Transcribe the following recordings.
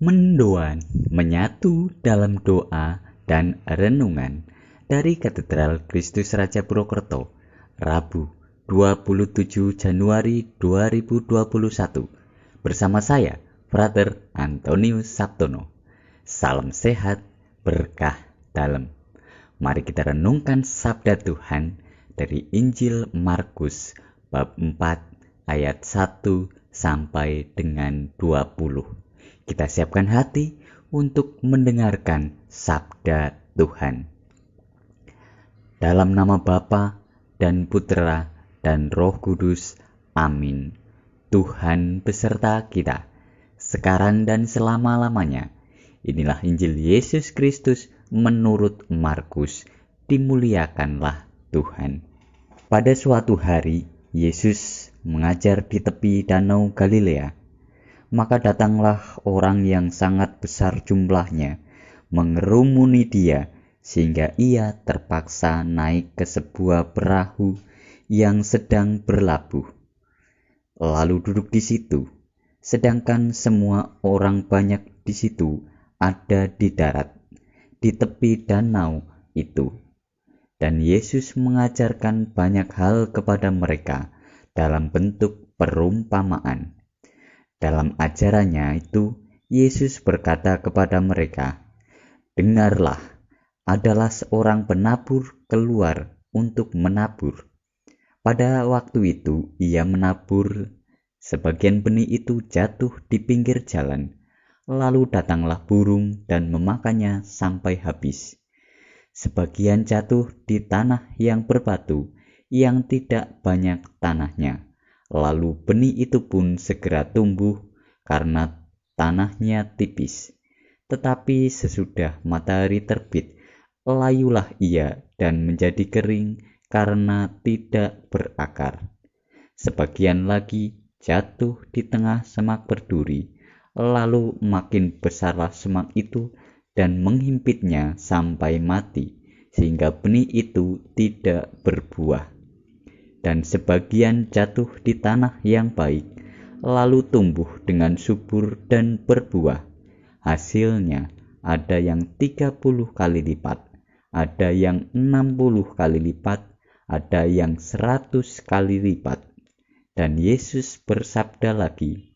Mendoan menyatu dalam doa dan renungan dari Katedral Kristus Raja Purwokerto, Rabu 27 Januari 2021. Bersama saya, Frater Antonius Sabtono. Salam sehat, berkah dalam. Mari kita renungkan sabda Tuhan dari Injil Markus bab 4 ayat 1 sampai dengan 20. Kita siapkan hati untuk mendengarkan sabda Tuhan. Dalam nama Bapa dan Putera dan Roh Kudus. Amin. Tuhan beserta kita, sekarang dan selama-lamanya. Inilah Injil Yesus Kristus menurut Markus. Dimuliakanlah Tuhan. Pada suatu hari, Yesus mengajar di tepi danau Galilea. Maka datanglah orang yang sangat besar jumlahnya, mengerumuni dia, sehingga ia terpaksa naik ke sebuah perahu yang sedang berlabuh, lalu duduk di situ, sedangkan semua orang banyak di situ ada di darat, di tepi danau itu. Dan Yesus mengajarkan banyak hal kepada mereka dalam bentuk perumpamaan. Dalam ajarannya itu, Yesus berkata kepada mereka, "Dengarlah, adalah seorang penabur keluar untuk menabur. Pada waktu itu ia menabur, sebagian benih itu jatuh di pinggir jalan, lalu datanglah burung dan memakannya sampai habis. Sebagian jatuh di tanah yang berbatu, yang tidak banyak tanahnya. Lalu benih itu pun segera tumbuh karena tanahnya tipis. Tetapi sesudah matahari terbit, layulah ia dan menjadi kering karena tidak berakar. Sebagian lagi jatuh di tengah semak berduri, lalu makin besarlah semak itu dan menghimpitnya sampai mati, sehingga benih itu tidak berbuah. Dan sebagian jatuh di tanah yang baik, lalu tumbuh dengan subur dan berbuah. Hasilnya ada yang 30 kali lipat, ada yang 60 kali lipat, ada yang 100 kali lipat." Dan Yesus bersabda lagi,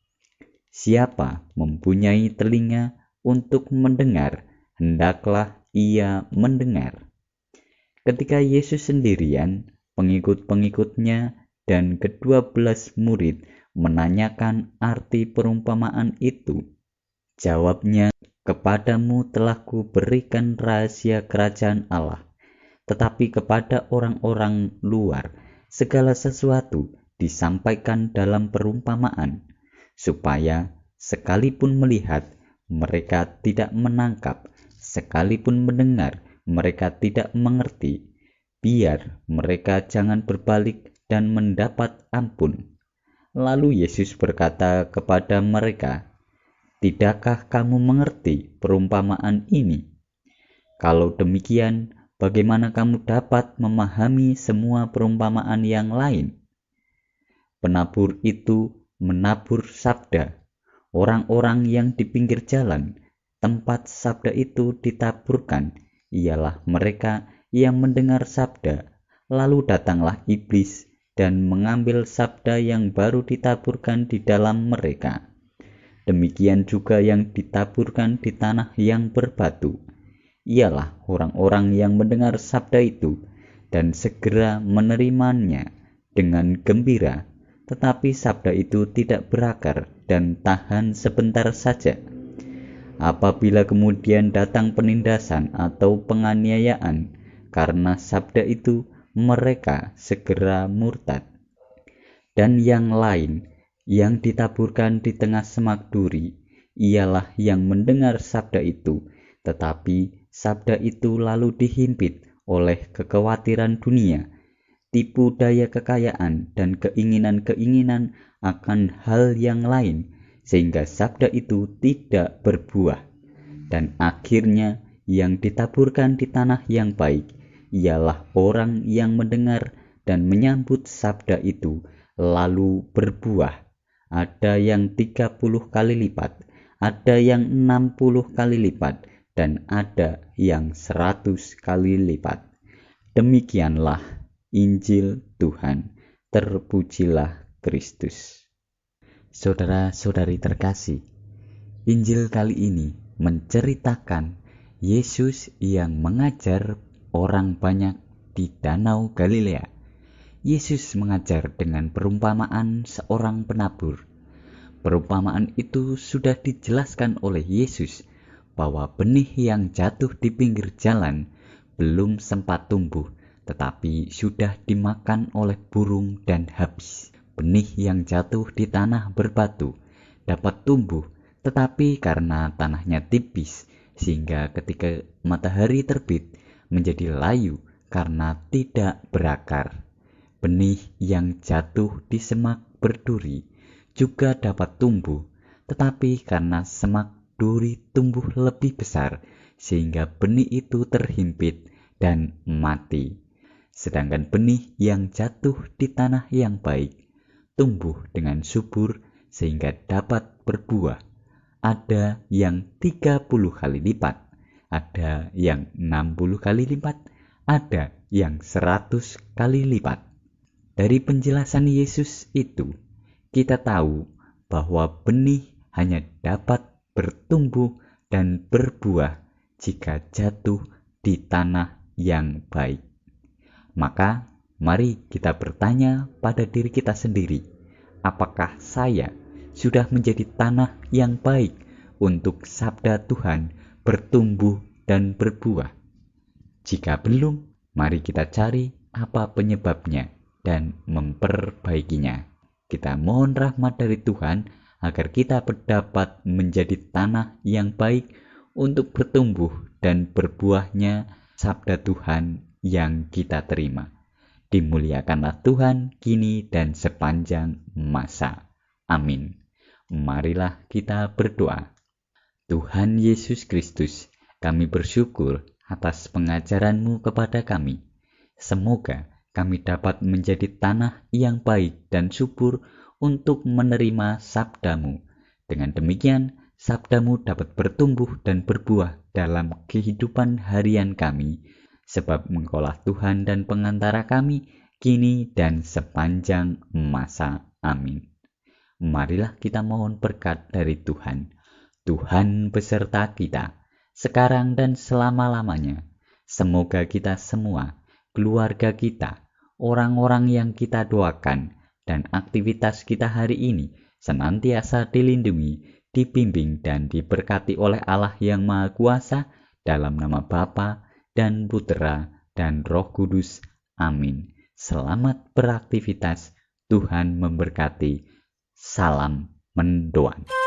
"Siapa mempunyai telinga untuk mendengar, hendaklah ia mendengar." Ketika Yesus sendirian, pengikut-pengikutnya dan ke-12 murid menanyakan arti perumpamaan itu. Jawabnya, "Kepadamu telah kuberikan rahasia kerajaan Allah, tetapi kepada orang-orang luar segala sesuatu disampaikan dalam perumpamaan, supaya sekalipun melihat, mereka tidak menangkap, sekalipun mendengar, mereka tidak mengerti, biar mereka jangan berbalik dan mendapat ampun." Lalu Yesus berkata kepada mereka, "Tidakkah kamu mengerti perumpamaan ini? Kalau demikian, bagaimana kamu dapat memahami semua perumpamaan yang lain?" Penabur itu menabur sabda. Orang-orang yang di pinggir jalan, tempat sabda itu ditaburkan, ialah mereka yang mendengar sabda. Lalu datanglah iblis dan mengambil sabda yang baru ditaburkan di dalam mereka. Demikian juga yang ditaburkan di tanah yang berbatu, ialah orang-orang yang mendengar sabda itu dan segera menerimanya dengan gembira, tetapi sabda itu tidak berakar dan tahan sebentar saja. Apabila kemudian datang penindasan atau penganiayaan karena sabda itu, mereka segera murtad. Dan yang lain yang ditaburkan di tengah semak duri, ialah yang mendengar sabda itu, tetapi sabda itu lalu dihimpit oleh kekhawatiran dunia, tipu daya kekayaan, dan keinginan-keinginan akan hal yang lain, sehingga sabda itu tidak berbuah. Dan akhirnya yang ditaburkan di tanah yang baik, ialah orang yang mendengar dan menyambut sabda itu, lalu berbuah. Ada yang 30 kali lipat, ada yang 60 kali lipat, dan ada yang 100 kali lipat. Demikianlah Injil Tuhan. Terpujilah Kristus. Saudara-saudari terkasih, Injil kali ini menceritakan Yesus yang mengajar orang banyak di Danau Galilea. Yesus mengajar dengan perumpamaan seorang penabur. Perumpamaan itu sudah dijelaskan oleh Yesus bahwa benih yang jatuh di pinggir jalan belum sempat tumbuh, tetapi sudah dimakan oleh burung dan habis. Benih yang jatuh di tanah berbatu dapat tumbuh, tetapi karena tanahnya tipis, sehingga ketika matahari terbit menjadi layu karena tidak berakar. Benih yang jatuh di semak berduri juga dapat tumbuh, tetapi karena semak duri tumbuh lebih besar, sehingga benih itu terhimpit dan mati. Sedangkan benih yang jatuh di tanah yang baik tumbuh dengan subur sehingga dapat berbuah. Ada yang 30 kali lipat, ada yang 60 kali lipat, ada yang 100 kali lipat. Dari penjelasan Yesus itu, kita tahu bahwa benih hanya dapat bertumbuh dan berbuah jika jatuh di tanah yang baik. Maka, mari kita bertanya pada diri kita sendiri, apakah saya sudah menjadi tanah yang baik untuk sabda Tuhan bertumbuh dan berbuah? Jika belum, mari kita cari apa penyebabnya dan memperbaikinya. Kita mohon rahmat dari Tuhan agar kita dapat menjadi tanah yang baik untuk bertumbuh dan berbuahnya sabda Tuhan yang kita terima. Dimuliakanlah Tuhan kini dan sepanjang masa. Amin. Marilah kita berdoa. Tuhan Yesus Kristus, kami bersyukur atas pengajaran-Mu kepada kami. Semoga kami dapat menjadi tanah yang baik dan subur untuk menerima sabda-Mu. Dengan demikian, sabda-Mu dapat bertumbuh dan berbuah dalam kehidupan harian kami, sebab Engkaulah Tuhan dan pengantara kami, kini dan sepanjang masa. Amin. Marilah kita mohon berkat dari Tuhan. Tuhan beserta kita, sekarang dan selama-lamanya. Semoga kita semua, keluarga kita, orang-orang yang kita doakan, dan aktivitas kita hari ini senantiasa dilindungi, dibimbing, dan diberkati oleh Allah yang Maha Kuasa, dalam nama Bapa dan Putera dan Roh Kudus. Amin. Selamat beraktivitas. Tuhan memberkati. Salam mendoan.